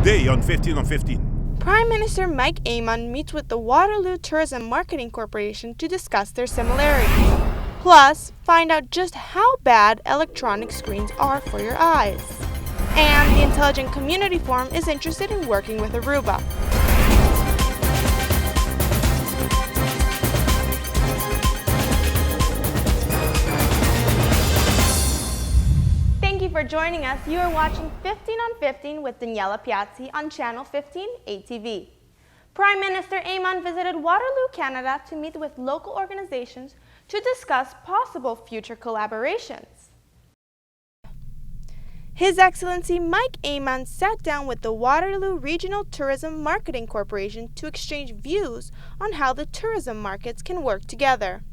today on 15 on 15. Prime Minister Mike Amon meets with the Waterloo Tourism Marketing Corporation to discuss their similarities. Plus, find out just how bad electronic screens are for your eyes. And the Intelligent Community Forum is interested in working with Aruba. Thank you for joining us. You are watching 15 on 15 with Daniela Piazzi on Channel 15 ATV. Prime Minister Amon visited Waterloo, Canada to meet with local organizations to discuss possible future collaborations. His Excellency Mike Amon sat down with the Waterloo Regional Tourism Marketing Corporation to exchange views on how the tourism markets can work together.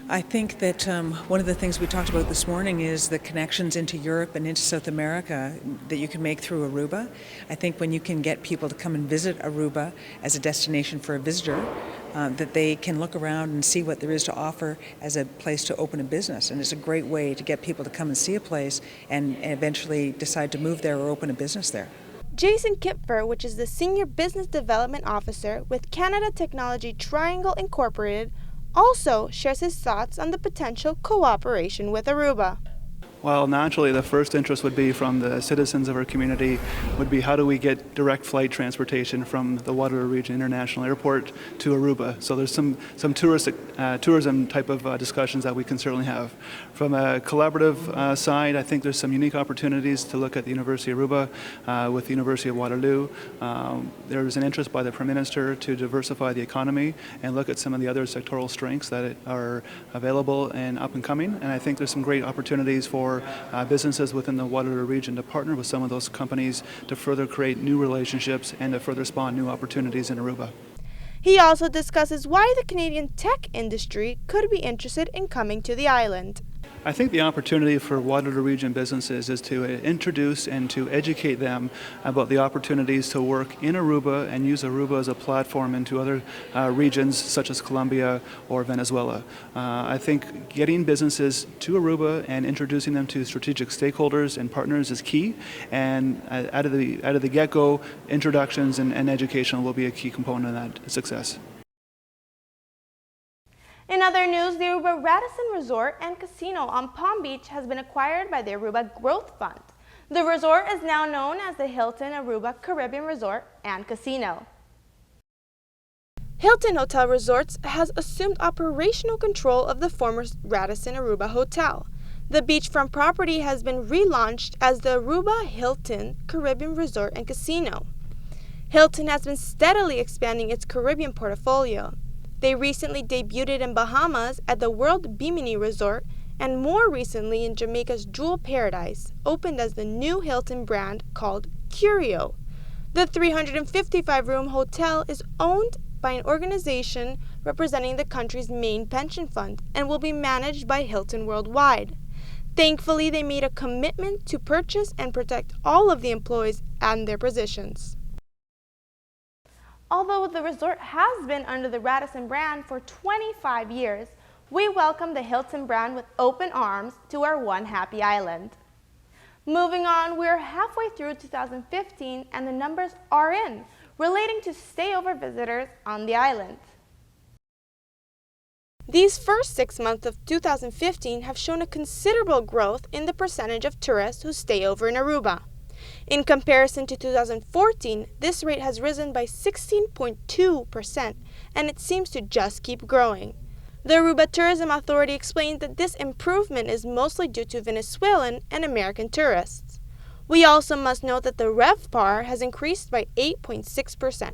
I think that one of the things we talked about this morning is the connections into Europe and into South America that you can make through Aruba. I think when you can get people to come and visit Aruba as a destination for a visitor, that they can look around and see what there is to offer as a place to open a business. And it's a great way to get people to come and see a place and eventually decide to move there or open a business there. Jason Kipfer, which is the Senior Business Development Officer with Canada Technology Triangle Incorporated, also shares his thoughts on the potential cooperation with Aruba. Well, naturally, the first interest would be from the citizens of our community, would be how do we get direct flight transportation from the Waterloo Region International Airport to Aruba. So there's some tourism type of discussions that we can certainly have. From a collaborative side, I think there's some unique opportunities to look at the University of Aruba with the University of Waterloo. There's an interest by the Prime Minister to diversify the economy and look at some of the other sectoral strengths that are available and up and coming. And I think there's some great opportunities for businesses within the Waterloo region to partner with some of those companies to further create new relationships and to further spawn new opportunities in Aruba. He also discusses why the Canadian tech industry could be interested in coming to the island. I think the opportunity for Waterloo region businesses is to introduce and to educate them about the opportunities to work in Aruba and use Aruba as a platform into other regions such as Colombia or Venezuela. I think getting businesses to Aruba and introducing them to strategic stakeholders and partners is key, and out of the get-go, introductions and education will be a key component of that success. In other news, the Aruba Radisson Resort and Casino on Palm Beach has been acquired by the Aruba Growth Fund. The resort is now known as the Hilton Aruba Caribbean Resort and Casino. Hilton Hotel Resorts has assumed operational control of the former Radisson Aruba Hotel. The beachfront property has been relaunched as the Aruba Hilton Caribbean Resort and Casino. Hilton has been steadily expanding its Caribbean portfolio. They recently debuted in Bahamas at the World Bimini Resort and more recently in Jamaica's Jewel Paradise, opened as the new Hilton brand called Curio. The 355-room hotel is owned by an organization representing the country's main pension fund and will be managed by Hilton Worldwide. Thankfully, they made a commitment to purchase and protect all of the employees and their positions. Although the resort has been under the Radisson brand for 25 years, we welcome the Hilton brand with open arms to our One Happy Island. Moving on, we're halfway through 2015 and the numbers are in, relating to stayover visitors on the island. These first 6 months of 2015 have shown a considerable growth in the percentage of tourists who stay over in Aruba. In comparison to 2014, this rate has risen by 16.2%, and it seems to just keep growing. The Aruba Tourism Authority explained that this improvement is mostly due to Venezuelan and American tourists. We also must note that the RevPAR has increased by 8.6%.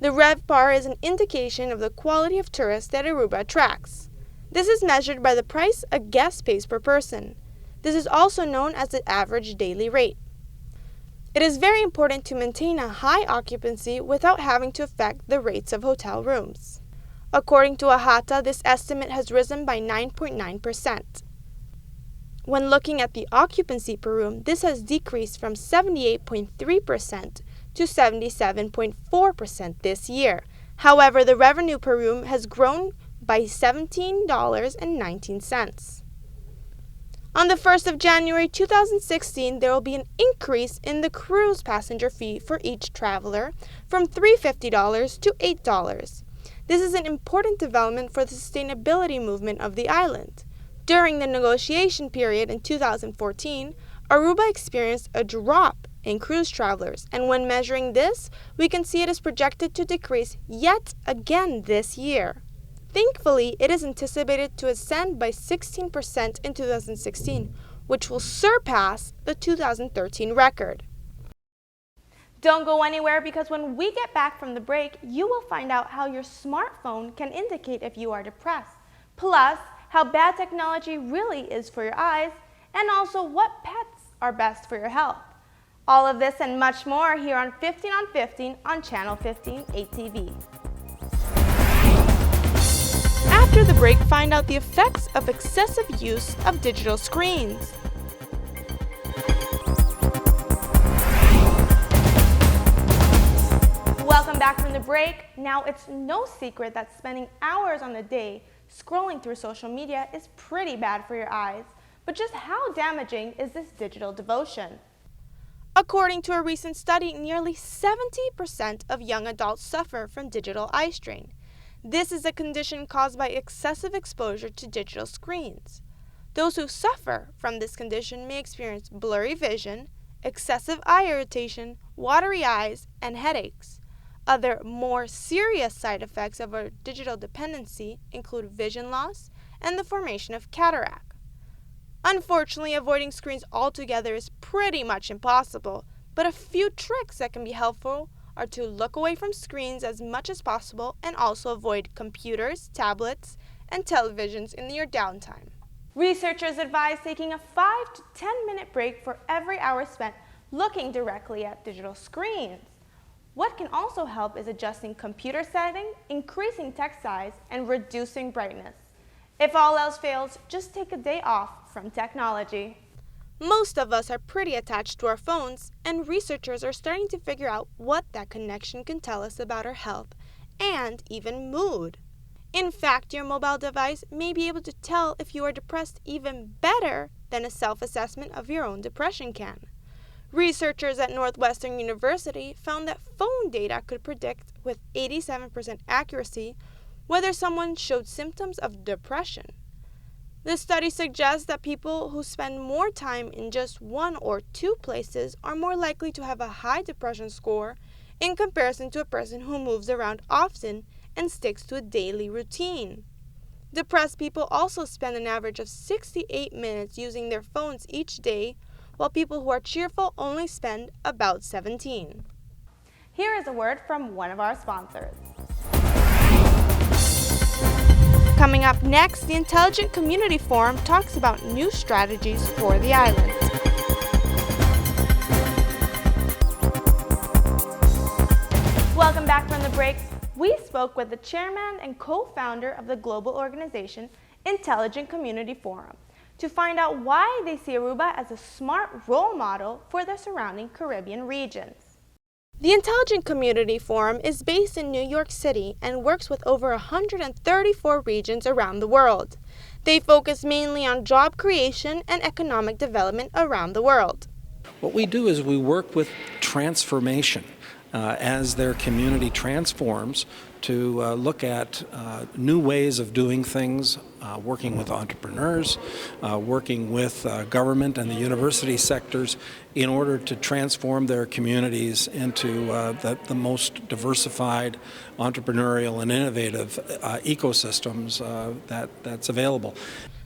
The RevPAR is an indication of the quality of tourists that Aruba attracts. This is measured by the price a guest pays per person. This is also known as the average daily rate. It is very important to maintain a high occupancy without having to affect the rates of hotel rooms. According to AHATA, this estimate has risen by 9.9%. When looking at the occupancy per room, this has decreased from 78.3% to 77.4% this year. However, the revenue per room has grown by $17.19. On the 1st of January 2016, there will be an increase in the cruise passenger fee for each traveler from $350 to $8. This is an important development for the sustainability movement of the island. During the negotiation period in 2014, Aruba experienced a drop in cruise travelers, and when measuring this, we can see it is projected to decrease yet again this year. Thankfully, it is anticipated to ascend by 16% in 2016, which will surpass the 2013 record. Don't go anywhere, because when we get back from the break, you will find out how your smartphone can indicate if you are depressed, plus how bad technology really is for your eyes, and also what pets are best for your health. All of this and much more here on 15 on 15 on Channel 15 ATV. After the break, find out the effects of excessive use of digital screens. Welcome back from the break. Now, it's no secret that spending hours on a day scrolling through social media is pretty bad for your eyes. But just how damaging is this digital devotion? According to a recent study, nearly 70% of young adults suffer from digital eye strain. This is a condition caused by excessive exposure to digital screens. Those who suffer from this condition may experience blurry vision, excessive eye irritation, watery eyes, and headaches. Other more serious side effects of our digital dependency include vision loss and the formation of cataract. Unfortunately, avoiding screens altogether is pretty much impossible, but a few tricks that can be helpful are to look away from screens as much as possible and also avoid computers, tablets, and televisions in your downtime. Researchers advise taking a 5 to 10-minute break for every hour spent looking directly at digital screens. What can also help is adjusting computer setting, increasing text size, and reducing brightness. If all else fails, just take a day off from technology. Most of us are pretty attached to our phones, and researchers are starting to figure out what that connection can tell us about our health and even mood. In fact, your mobile device may be able to tell if you are depressed even better than a self-assessment of your own depression can. Researchers at Northwestern University found that phone data could predict with 87% accuracy whether someone showed symptoms of depression. This study suggests that people who spend more time in just one or two places are more likely to have a high depression score in comparison to a person who moves around often and sticks to a daily routine. Depressed people also spend an average of 68 minutes using their phones each day, while people who are cheerful only spend about 17. Here is a word from one of our sponsors. Coming up next, the Intelligent Community Forum talks about new strategies for the island. Welcome back from the break. We spoke with the chairman and co-founder of the global organization Intelligent Community Forum to find out why they see Aruba as a smart role model for the surrounding Caribbean regions. The Intelligent Community Forum is based in New York City and works with over 134 regions around the world. They focus mainly on job creation and economic development around the world. What we do is we work with transformation as their community transforms to look at new ways of doing things, working with entrepreneurs, working with government and the university sectors in order to transform their communities into the most diversified, entrepreneurial and innovative ecosystems that's available.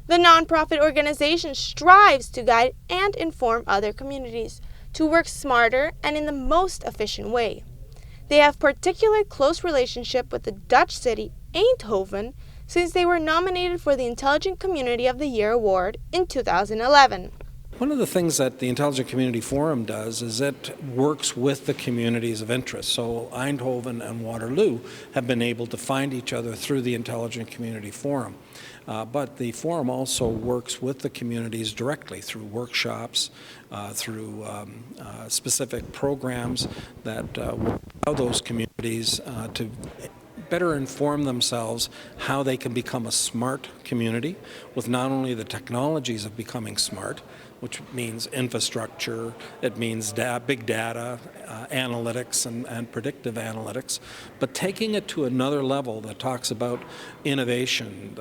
The nonprofit organization strives to guide and inform other communities to work smarter and in the most efficient way. They have particularly close relationship with the Dutch city Eindhoven since they were nominated for the Intelligent Community of the Year award in 2011. One of the things that the Intelligent Community Forum does is it works with the communities of interest. So Eindhoven and Waterloo have been able to find each other through the Intelligent Community Forum. But the forum also works with the communities directly through workshops, through specific programs that will allow those communities to better inform themselves how they can become a smart community with not only the technologies of becoming smart, which means infrastructure, it means big data, analytics and predictive analytics, but taking it to another level that talks about innovation,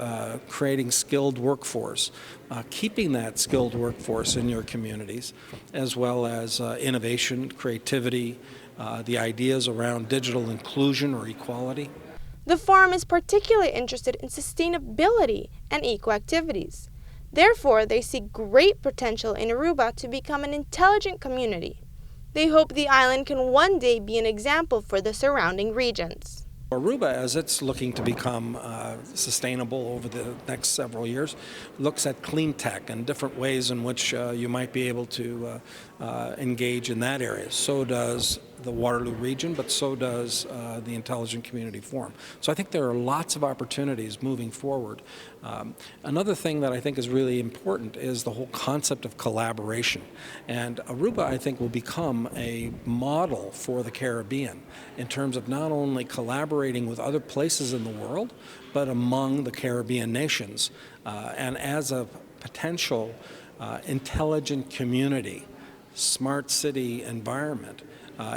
creating skilled workforce, keeping that skilled workforce in your communities, as well as innovation, creativity, the ideas around digital inclusion or equality. The forum is particularly interested in sustainability and eco-activities. Therefore, they see great potential in Aruba to become an intelligent community. They hope the island can one day be an example for the surrounding regions. Aruba, as it's looking to become sustainable over the next several years, looks at clean tech and different ways in which you might be able to engage in that area. So does the Waterloo region, but so does the Intelligent Community Forum. So I think there are lots of opportunities moving forward. Another thing that I think is really important is the whole concept of collaboration. And Aruba, I think, will become a model for the Caribbean in terms of not only collaborating with other places in the world, but among the Caribbean nations. And as a potential intelligent community, smart city environment,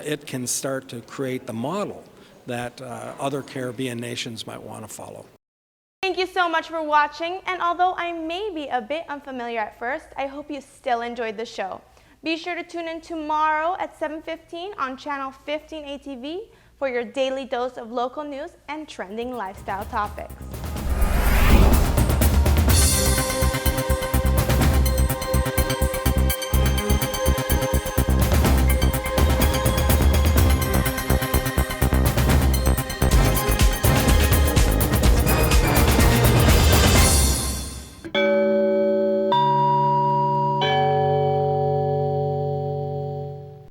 it can start to create the model that other Caribbean nations might want to follow. Thank you so much for watching, and although I may be a bit unfamiliar at first, I hope you still enjoyed the show. Be sure to tune in tomorrow at 7:15 on channel 15 ATV for your daily dose of local news and trending lifestyle topics.